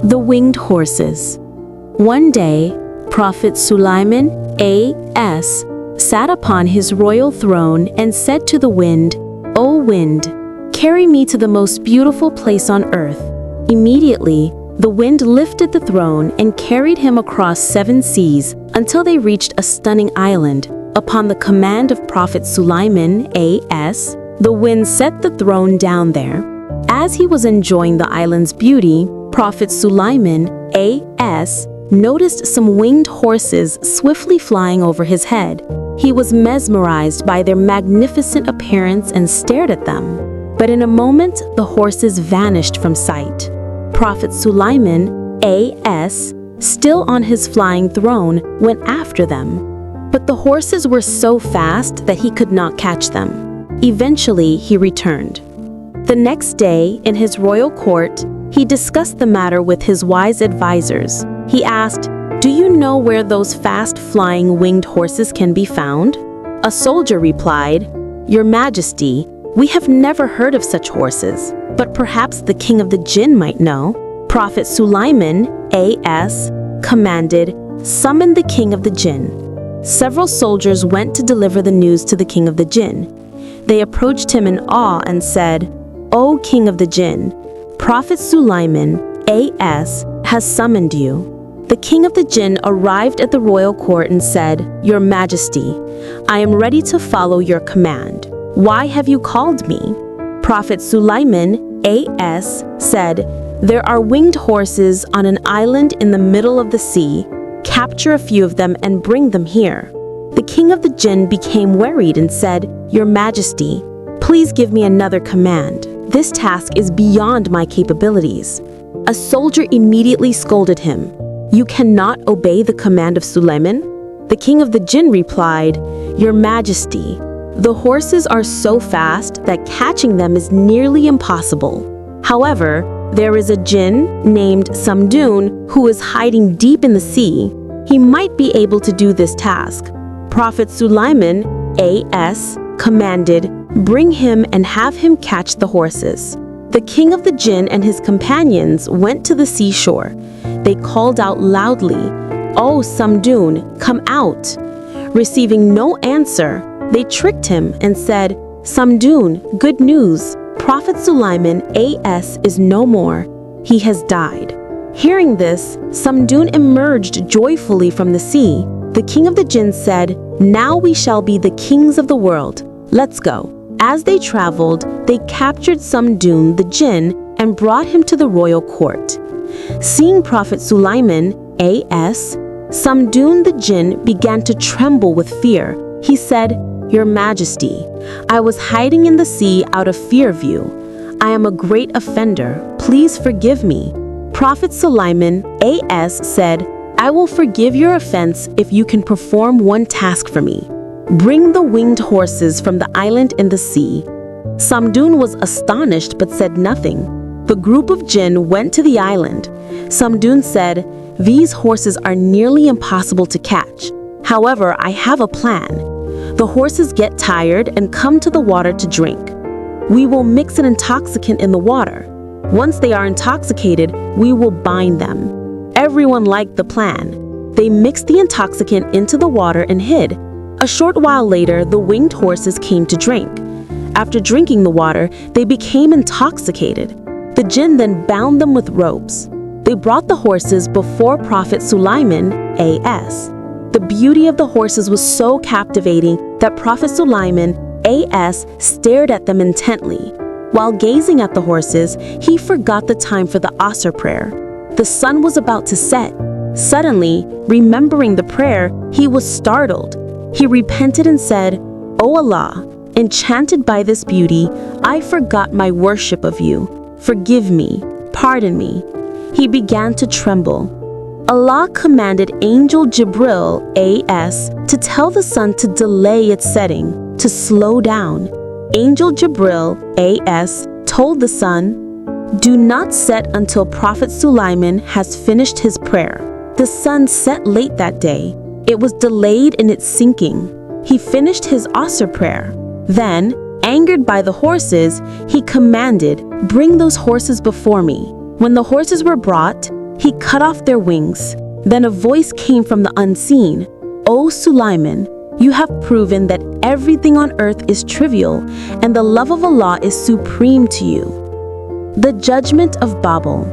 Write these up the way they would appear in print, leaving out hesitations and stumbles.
The winged horses. One day, Prophet Sulaiman A.S. sat upon his royal throne and said to the wind, "O wind, carry me to the most beautiful place on earth." Immediately, the wind lifted the throne and carried him across 7 seas until they reached a stunning island. Upon the command of Prophet Sulaiman A.S., the wind set the throne down there. As he was enjoying the island's beauty, Prophet Sulaiman A.S. noticed some winged horses swiftly flying over his head. He was mesmerized by their magnificent appearance and stared at them. But in a moment, the horses vanished from sight. Prophet Sulaiman A.S., still on his flying throne, went after them. But the horses were so fast that he could not catch them. Eventually, he returned. The next day, in his royal court, he discussed the matter with his wise advisors. He asked, "Do you know where those fast-flying winged horses can be found?" A soldier replied, "Your Majesty, we have never heard of such horses, but perhaps the king of the jinn might know." Prophet Sulaiman A.S. commanded, "Summon the king of the jinn." Several soldiers went to deliver the news to the king of the jinn. They approached him in awe and said, "O king of the jinn, Prophet Sulaiman A.S. has summoned you." The king of the jinn arrived at the royal court and said, "Your Majesty, I am ready to follow your command. Why have you called me?" Prophet Sulaiman A.S. said, "There are winged horses on an island in the middle of the sea. Capture a few of them and bring them here." The king of the jinn became worried and said, "Your Majesty, please give me another command. This task is beyond my capabilities." A soldier immediately scolded him, "You cannot obey the command of Sulaiman?" The king of the jinn replied, "Your Majesty, the horses are so fast that catching them is nearly impossible. However, there is a jinn named Subdue who is hiding deep in the sea. He might be able to do this task." Prophet Sulaiman A.S. commanded, "Bring him and have him catch the horses." The king of the jinn and his companions went to the seashore. They called out loudly, "O Subdue, come out." Receiving no answer, they tricked him and said, "Subdue, good news. Prophet Sulaiman A.S. is no more. He has died." Hearing this, Subdue emerged joyfully from the sea. The king of the jinn said, "Now we shall be the kings of the world. Let's go." As they traveled, they captured Subdue the jinn and brought him to the royal court. Seeing Prophet Sulaiman A.S., Subdue the jinn began to tremble with fear. He said, "Your Majesty, I was hiding in the sea out of fear of you. I am a great offender. Please forgive me." Prophet Sulaiman A.S. said, "I will forgive your offense if you can perform one task for me. Bring the winged horses from the island in the sea." Subdue was astonished but said nothing. The group of jinn went to the island. Subdue said, "These horses are nearly impossible to catch. However, I have a plan. The horses get tired and come to the water to drink. We will mix an intoxicant in the water. Once they are intoxicated, we will bind them." Everyone liked the plan. They mixed the intoxicant into the water and hid. A short while later, the winged horses came to drink. After drinking the water, they became intoxicated. The jinn then bound them with ropes. They brought the horses before Prophet Sulaiman A.S. The beauty of the horses was so captivating that Prophet Sulaiman A.S. stared at them intently. While gazing at the horses, he forgot the time for the Asr prayer. The sun was about to set. Suddenly, remembering the prayer, he was startled. He repented and said, "O Allah, enchanted by this beauty, I forgot my worship of you. Forgive me, pardon me." He began to tremble. Allah commanded Angel Jibril A.S. to tell the sun to delay its setting, to slow down. Angel Jibril A.S. told the sun, "Do not set until Prophet Sulaiman has finished his prayer." The sun set late that day. It was delayed in its sinking. He finished his Asr prayer. Then, angered by the horses, he commanded, "Bring those horses before me." When the horses were brought, He cut off their wings. Then a voice came from the unseen. "O Sulaiman, you have proven that everything on earth is trivial and the love of Allah is supreme to you." The Judgment of Babel.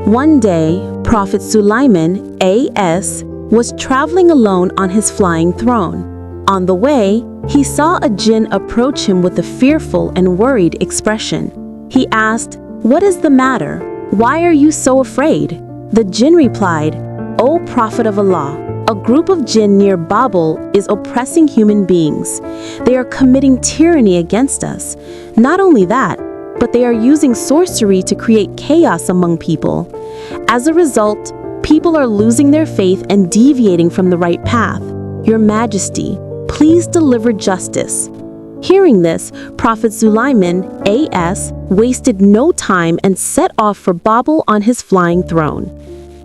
One day, Prophet Sulaiman, A.S., was traveling alone on his flying throne. On the way, he saw a jinn approach him with a fearful and worried expression. He asked, "What is the matter? Why are you so afraid?" The jinn replied, "O Prophet of Allah, a group of jinn near Babel is oppressing human beings. They are committing tyranny against us. Not only that, but they are using sorcery to create chaos among people. As a result, people are losing their faith and deviating from the right path. Your Majesty, please deliver justice." Hearing this, Prophet Sulaiman, A.S., wasted no time and set off for Babel on his flying throne.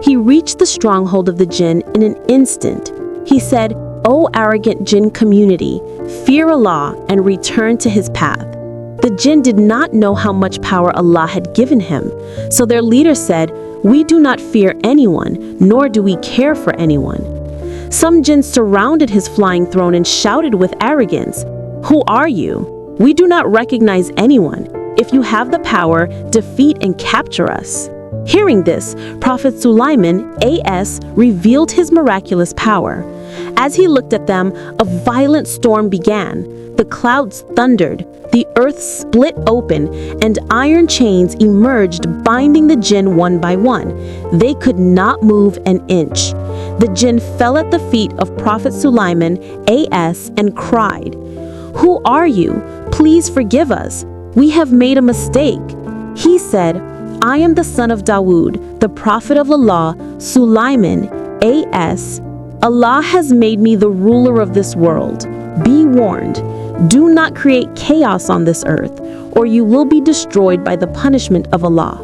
He reached the stronghold of the jinn in an instant. He said, "O arrogant jinn community, fear Allah and return to his path." The jinn did not know how much power Allah had given him, so their leader said, "We do not fear anyone, nor do we care for anyone." Some jinn surrounded his flying throne and shouted with arrogance, "Who are you? We do not recognize anyone. If you have the power, defeat and capture us." Hearing this, Prophet Sulaiman, A.S., revealed his miraculous power. As he looked at them, a violent storm began. The clouds thundered, the earth split open, and iron chains emerged, binding the jinn one by one. They could not move an inch. The jinn fell at the feet of Prophet Sulaiman, A.S., and cried, "Who are you? Please forgive us. We have made a mistake." He said, "I am the son of Dawood, the prophet of Allah, Sulaiman, A.S. Allah has made me the ruler of this world. Be warned. Do not create chaos on this earth, or you will be destroyed by the punishment of Allah."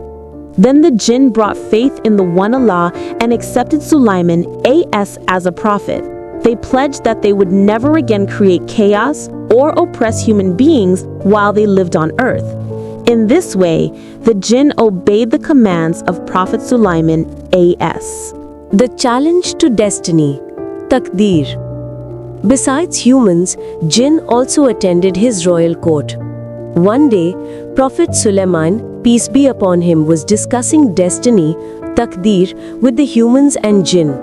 Then the jinn brought faith in the one Allah and accepted Sulaiman, A.S. as a prophet. They pledged that they would never again create chaos or oppress human beings while they lived on earth. In this way, the jinn obeyed the commands of Prophet Sulaiman, A.S. The challenge to destiny, Taqdir. Besides humans, jinn also attended his royal court. One day, Prophet Sulaiman, peace be upon him, was discussing destiny, Taqdir, with the humans and jinn.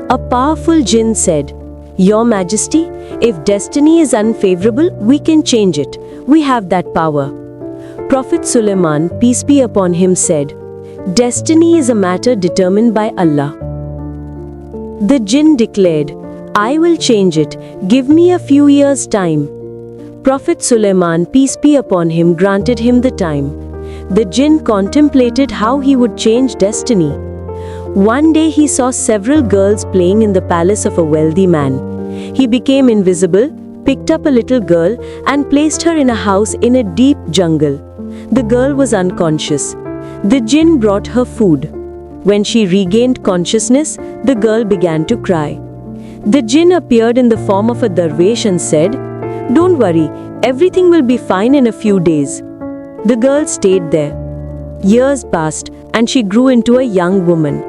A powerful jinn said, "Your Majesty, if destiny is unfavorable, we can change it. We have that power." Prophet Sulaiman, peace be upon him, said, "Destiny is a matter determined by Allah." The jinn declared, "I will change it. Give me a few years' time." Prophet Sulaiman, peace be upon him, granted him the time. The jinn contemplated how he would change destiny. One day he saw several girls playing in the palace of a wealthy man. He became invisible, picked up a little girl, and placed her in a house in a deep jungle. The girl was unconscious. The jinn brought her food. When she regained consciousness, the girl began to cry. The jinn appeared in the form of a darwish and said, "Don't worry, everything will be fine in a few days." The girl stayed there. Years passed, and she grew into a young woman.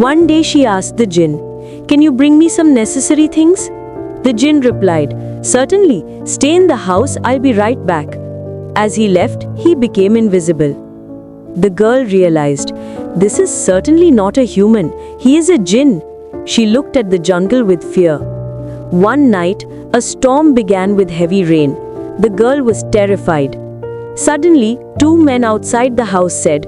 One day she asked the jinn, "Can you bring me some necessary things?" The jinn replied, "Certainly, stay in the house, I'll be right back." As he left, he became invisible. The girl realized, "This is certainly not a human, he is a jinn." She looked at the jungle with fear. One night, a storm began with heavy rain. The girl was terrified. Suddenly, two men outside the house said,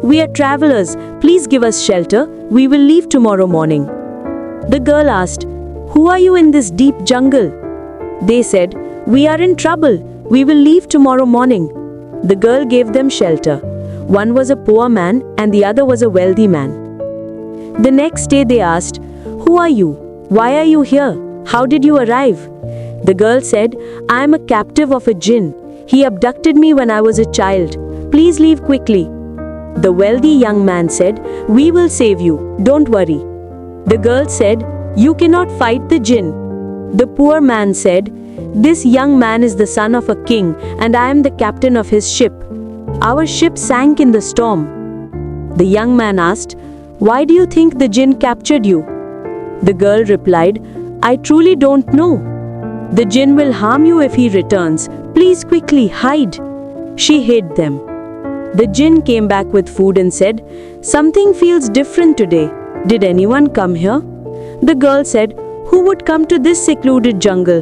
"We are travelers, please give us shelter, we will leave tomorrow morning." The girl asked, "Who are you in this deep jungle?" They said, "We are in trouble, we will leave tomorrow morning." The girl gave them shelter. One was a poor man and the other was a wealthy man. The next day they asked, "Who are you? Why are you here? How did you arrive?" The girl said, "I am a captive of a jinn. He abducted me when I was a child. Please leave quickly." The wealthy young man said, "We will save you, don't worry." The girl said, "You cannot fight the jinn." The poor man said, "This young man is the son of a king and I am the captain of his ship. Our ship sank in the storm." The young man asked, "Why do you think the jinn captured you?" The girl replied, "I truly don't know. The jinn will harm you if he returns. Please quickly hide." She hid them. The jinn came back with food and said, "Something feels different today. Did anyone come here?" The girl said, "Who would come to this secluded jungle?"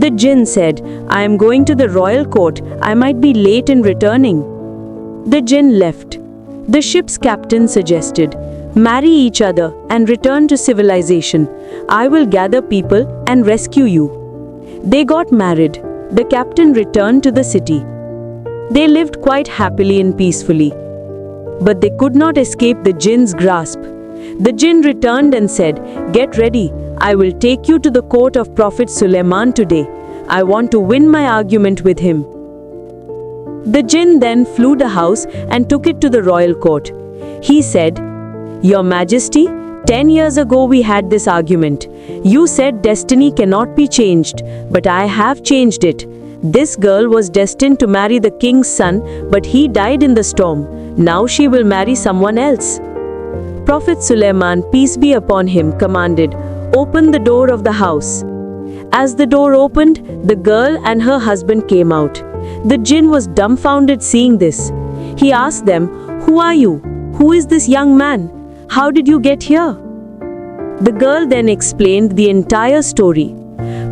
The jinn said, "I am going to the royal court. I might be late in returning." The jinn left. The ship's captain suggested, "Marry each other and return to civilization. I will gather people and rescue you." They got married. The captain returned to the city. They lived quite happily and peacefully. But they could not escape the jinn's grasp. The jinn returned and said, "Get ready. I will take you to the court of Prophet Sulaiman today. I want to win my argument with him." The jinn then flew the house and took it to the royal court. He said, "Your Majesty, 10 years ago we had this argument. You said destiny cannot be changed, but I have changed it. This girl was destined to marry the king's son, but he died in the storm. Now she will marry someone else." Prophet Sulaiman, peace be upon him, commanded, "Open the door of the house." As the door opened, the girl and her husband came out. The jinn was dumbfounded seeing this. He asked them, "Who are you? Who is this young man? How did you get here?" The girl then explained the entire story.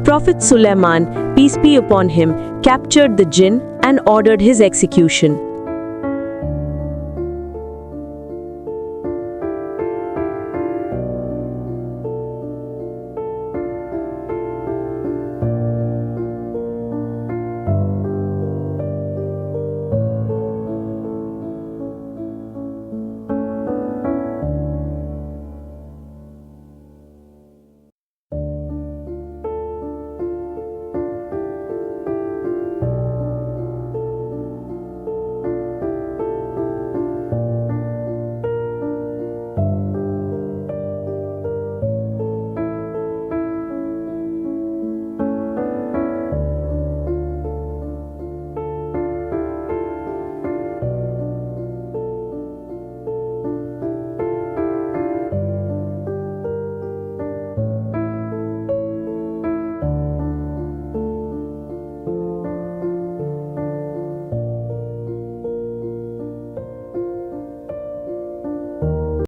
Prophet Sulaiman, peace be upon him, captured the jinn and ordered his execution.